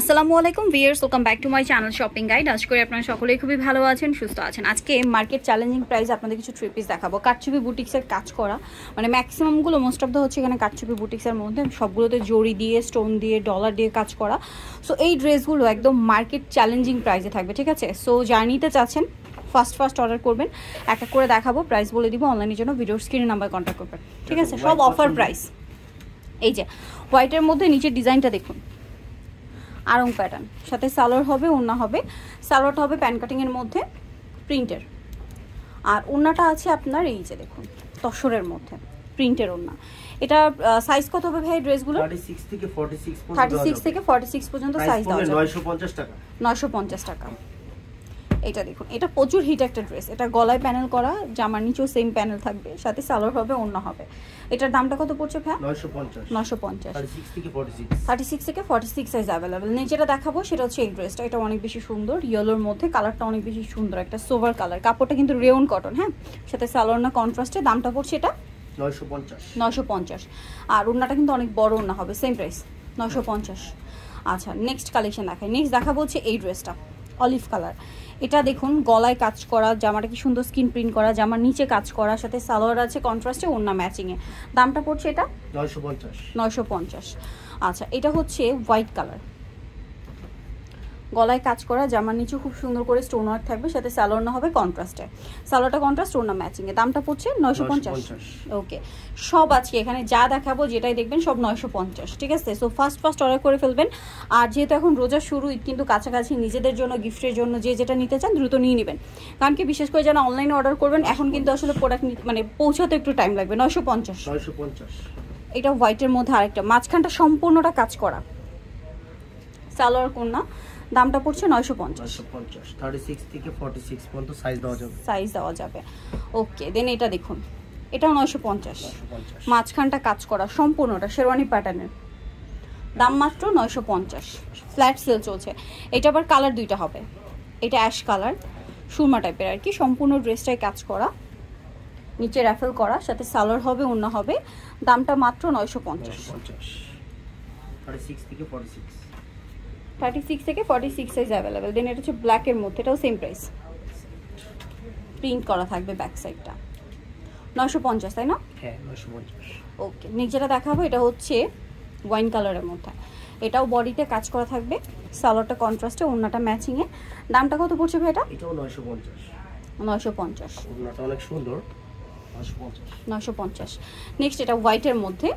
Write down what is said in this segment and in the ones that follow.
আসসালামু আলাইকুম viewers, welcome back to my channel shopping guide. আশা করি আপনারা সকলেই খুবই ভালো আছেন, সুস্থ আছেন। আজকে মার্কেট চ্যালেঞ্জিং প্রাইস আপনাদের কিছু থ্রি পিস দেখাবো। কারচুপি বুটিক্সের কাজ করা, মানে ম্যাক্সিমামগুলো মোস্ট অফ দ্য হচ্ছে এখানে কারচুপি বুটিক্সের মধ্যে সবগুলোতে জড়ি দিয়ে, স্টোন দিয়ে, ডলার দিয়ে কাজ করা। সো এই ড্রেসগুলো একদম মার্কেট চ্যালেঞ্জিং প্রাইসে থাকবে, ঠিক আছে? সো যারা নিতে চাচ্ছেন ফার্স্ট অর্ডার করবেন, এক এক করে দেখাবো, প্রাইস বলে দিব। অনলাইনের জন্য ভিডিওর স্ক্রিনে নাম্বার কন্ট্যাক্ট করবেন, ঠিক আছে? সব অফার প্রাইস। এই যে হোয়াইটের মধ্যে নিচের ডিজাইনটা দেখুন, আরং প্যাটার্ন, সাথে সালোয়ার হবে, ওড়না হবে। সালোয়ারটা হবে প্যান কাটিংয়ের মধ্যে প্রিন্টের, আর ওড়নাটা আছে আপনার এই যে দেখুন তসরের মধ্যে প্রিন্টের ওড়না। এটা সাইজ কত হবে ভাই ড্রেসগুলো? 36 থেকে 46 পর্যন্ত। 36 থেকে 46 পর্যন্ত সাইজ দেওয়া যাবে। 950 টাকা। 950 টাকা। এটা দেখুন, এটা প্রচুর হিট একটা ড্রেস। এটা গলায় প্যানেল করা, জামার নিচেও সেম প্যানেল থাকবে, সাথে সালোয়ার হবে, ওড়না হবে। এটার দামটা কত পড়ছে ভাই? 950। 950। 36 থেকে 46। 36 থেকে 46 সাইজ अवेलेबल। যেটা দেখাবো সেটা হচ্ছে এই ড্রেসটা। এটা অনেক বেশি সুন্দর, ইয়েলোর মধ্যে, কালারটা অনেক বেশি সুন্দর, একটা সোভার কালার। কাপড়টা কিন্তু রেয়ন কটন, হ্যাঁ, সাথে সালোয়ার না কন্ট্রাস্টে। দামটা পড়ছে এটা 950। 950। আর ওড়নাটা কিন্তু অনেক বড় ওড়না হবে, সেম প্রাইস 950। আচ্ছা, নেক্সট কালেকশন দেখাই। নেক্সট দেখাবো হচ্ছে এই ড্রেসটা, অলিভ কালার। এটা দেখুন গলায় কাজ করা, জামাটা কি সুন্দর স্কিন প্রিন্ট করা, জামার নিচে কাজ করা, সাথে সালোয়ার আছে কন্ট্রাস্টে, ওড়না ম্যাচিংয়ে। দামটা পড়ছে এটা 950। 950। আচ্ছা, এটা হচ্ছে হোয়াইট কালার, গলায় কাজ করা, জামার নিচে খুব সুন্দর করে স্টোন ওয়ার্ক থাকবে, সাথে সালোয়ার না হবে কন্ট্রাস্টে, সালোয়ারটা কন্ট্রাস্ট, ওড়না ম্যাচিংয়ে। দামটা পড়ছে 950। ওকে, সব আজকে এখানে যা দেখাবো যেটাই দেখবেন সব 950, ঠিক আছে? সো ফার্স্ট অর্ডার করে ফেলবেন। আর যেহেতু এখন রোজা শুরু, ঈদ কিন্তু কাছাকাছি, নিজেদের জন্য, গিফটের জন্য যে যেটা নিতে চান দ্রুত নিয়ে নেবেন। কারণ কি, বিশেষ করে যারা অনলাইনে অর্ডার করবেন, এখন কিন্তু আসলে প্রোডাক্ট মানে পৌঁছাতে একটু টাইম লাগবে। 950। এটা হোয়াইটের মধ্যে আরেকটা, মাঝখানটা সম্পূর্ণটা কাজ করা, সালোয়ার কোনা। দামটা পড়ছে 950। 36 থেকে 46 পর্যন্ত সাইজ দেওয়া যাবে। ওকে, দেন এটা দেখুন, এটাও 950। মাঝখানটা কাজ করা সম্পূর্ণটা শেরওয়ানি প্যাটার্নের, দাম মাত্র 950। ফ্ল্যাট সেল চলছে। এটা আবার কালার দুইটা হবে, এটা অ্যাশ কালার, সুরমা টাইপের আর কি। সম্পূর্ণ ড্রেসটাই কাজ করা, নিচে র্যাফেল করা, সাথে সালোয়ার হবে, ওড়না হবে। দামটা মাত্র 950। 36 থেকে 46। 36 থেকে 46 সাইজ অ্যাভেলেবেল। দেন এটা হচ্ছে ব্ল্যাকের মধ্যে, এটাও সেম প্রাইস, প্রিন্ট করা থাকবে ব্যাক সাইডটা। 950, তাই না? হ্যাঁ, 950। ওকে, নিচেটা দেখাবো, এটা হচ্ছে ওয়াইন কালারের মধ্যে। এটাও বডিতে কাজ করা থাকবে, সালোয়ারটা কন্ট্রাস্টে, ওড়নাটা ম্যাচিংয়ে। দামটা কত পড়ছে ভাই এটা? এটাও 950। 950। ওড়নাটা অনেক সুন্দর। 950। নেক্সট এটা হোয়াইটের মধ্যে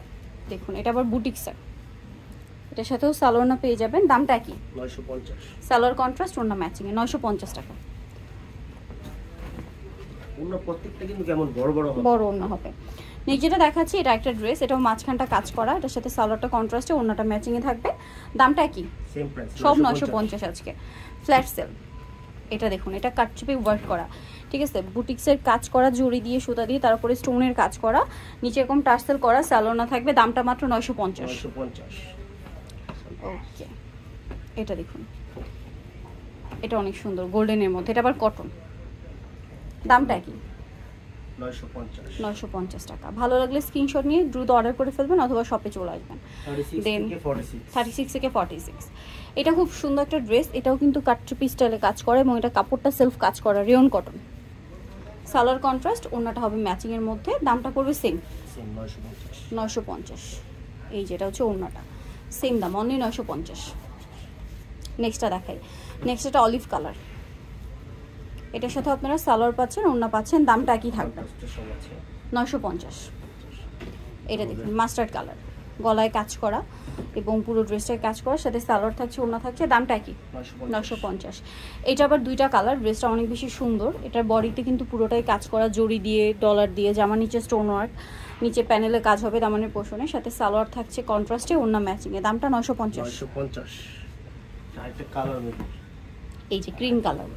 দেখুন, এটা আবার বুটিক্সের, এটার সাথেও সালোয়ার না পেয়ে যাবেন। দামটা কি? 950। সালোয়ার কন্ট্রাস্ট, ওড়না ম্যাচিংয়ে, 950 টাকা। ওড়না প্রত্যেকটা কিন্তু কেমন বড় ওড়না হবে। যেটা দেখাচ্ছি এটা একটা ড্রেস, এটাও মাঝখানটা কাজ করা, এটার সাথে সালোয়ারটা কন্ট্রাস্টে, ওড়নাটা ম্যাচিংয়ে থাকবে। দামটা কি? সেম প্রাইস, সব 950 আজকে ফ্ল্যাট সেল। এটা দেখুন, এটা কাটচুপি ওয়ার্ক করা, ঠিক আছে? বুটিক্সের কাজ করা, জড়ি দিয়ে, সুতা দিয়ে, তারপরে স্টোনের কাজ করা, নিচে এরকম টার্সেল করা, সালোয়ার না থাকবে। দামটা মাত্র 950। ওকে, এটা দেখুন, এটা অনেক সুন্দর গোল্ডেনের মধ্যে, এটা আবার কটন। দামটা কি? 950 টাকা। ভালো লাগলে স্ক্রিনশট নিয়ে দ্রুত অর্ডার করে ফেলবেন, অথবা শপে চলে আসবেন। দেন 36 থেকে 46। এটা খুব সুন্দর একটা ড্রেস, এটাও কিন্তু কাটচুপি স্টাইলে কাজ করে, এবং এটা কাপড়টা সেলফ কাজ করা, রেয়ন কটন, সালোয়ার কন্ট্রাস্ট, ওড়নাটা হবে ম্যাচিংয়ের মধ্যে। দামটা পড়বে সেম 950। এই যেটা হচ্ছে ওড়নাটা, সেম দাম, অনলি 950। নেক্সটটা দেখাই। নেক্সট এটা অলিভ কালার, এটার সাথে আপনারা সালোয়ার পাচ্ছেন, ওড়না পাচ্ছেন। দামটা একই থাকবে 950। এটা দেখুন মাস্টার্ড কালার, গলায় কাজ করা এবং পুরো ড্রেসটায় কাজ করার সাথে সালোয়ার থাকছে, ওড়না থাকছে। দামটা কি? 950। এটা আবার দুইটা কালার, ড্রেসটা অনেক বেশি সুন্দর। এটার বডিতে কিন্তু পুরোটাই কাজ করা, জড়ি দিয়ে, ডলার দিয়ে, জামার নিচে স্টোন ওয়ার্ক, নিচে প্যানেলে কাজ হবে দামানের পোর্শনে, সাথে সালোয়ার থাকছে কন্ট্রাস্টে, ওড়না ম্যাচিংয়ে। দামটা 950। এই যে ক্রিম কালার,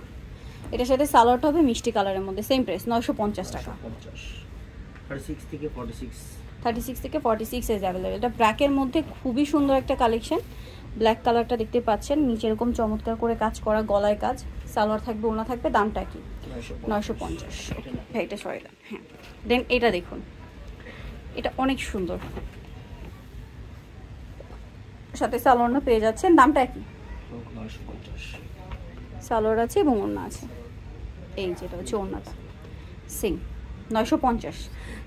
এটার সাথে সালোয়ারটা হবে মিষ্টি কালারের মধ্যে, সেম প্রাইস 950 টাকা। 36 থেকে 46 সাইজ অ্যাভেলেবেল। এটা ব্ল্যাকের মধ্যে খুবই সুন্দর একটা কালেকশন। ব্ল্যাক কালারটা দেখতে পাচ্ছেন, নিচে এরকম চমৎকার করে কাজ করা, গলায় কাজ, সালোয়ার থাকবে, ওড়না থাকবে। দামটা কি? 950। হ্যাঁ, এটা সরি দাম। হ্যাঁ, দেন এটা দেখুন, এটা অনেক সুন্দর, সাথে সালোয়ার পেয়ে যাচ্ছেন। দামটা কি? 950 সালোয়ার আছে এবং ওড়না আছে। এই যেটা হচ্ছে ওড়নাটা সেম 950,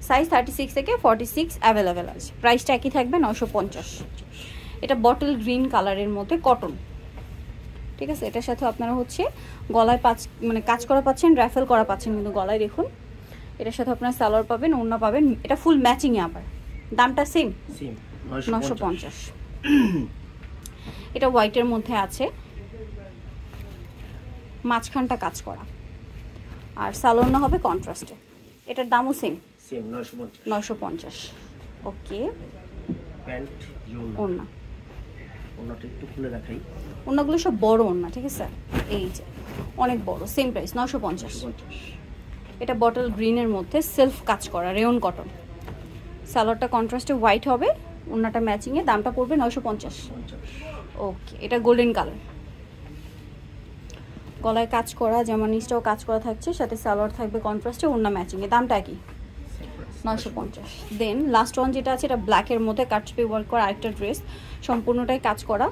সাইজ 36 থেকে 46 অ্যাভেলেবেল আছে। প্রাইসটা একই থাকবে 950। এটা বটল গ্রিন কালারের মধ্যে কটন, ঠিক আছে। এটার সাথে আপনারা হচ্ছে গলায় মানে কাজ করা পাচ্ছেন, রাফেল করা পাচ্ছেন কিন্তু গলায় দেখুন। এটার সাথে আপনারা সালোয়ার পাবেন, ওড়না পাবেন, এটা ফুল ম্যাচিংয়ে আবার। দামটা সেম 950। এটা হোয়াইটের মধ্যে আছে, মাঝখানটা কাজ করা, আর সালোয়ার হবে কন্ট্রাস্টে। এটার দামও সেম 950। ওকে, প্যান্ট ওড়না, ওড়নাটা একটু খুলে দেখাই। ওড়নাগুলো সব বড় ওড়না, ঠিক আছে। এই যে অনেক বড়, সেম প্রাইস 950। এটা বটল গ্রিনের মধ্যে সেলফ কাজ করা রেয়ন কটন, সালোয়ারটা কন্ট্রাস্টে হোয়াইট হবে, ওড়নাটা ম্যাচিংয়ে, দামটা পড়বে 950। ওকে, এটা গোল্ডেন কালার, গলায় কাজ করা, যেমন নিচটাও কাজ করা থাকছে, সাথে সালোয়ার থাকবে কন্ট্রাস্টে, ওড়না ম্যাচিংয়ে, দামটা কি 950। দেন লাস্ট ওয়ান যেটা আছে, এটা ব্ল্যাকের মধ্যে কাটছপি ওয়ার্ক করা আরেকটা ড্রেস, সম্পূর্ণটাই কাজ করা,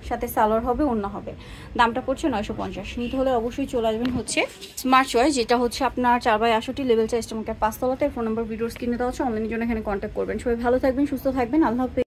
সাথে সালোয়ার হবে, ওড়না হবে, দামটা পড়ছে 950। নিতে হলে অবশ্যই চলে আসবেন হচ্ছে স্মার্ট চয়েস, যেটা হচ্ছে আপনার 4/68 লেভেল 4 ইস্টামকে 5 তলাতে। ফোন নাম্বার ভিডিওস কিনে দেওয়া হচ্ছে, অনলাইনের জন্য এখানে কন্ট্যাক্ট করবেন। সবাই ভালো থাকবেন, সুস্থ থাকবেন, আল্লাহ হাফেজ।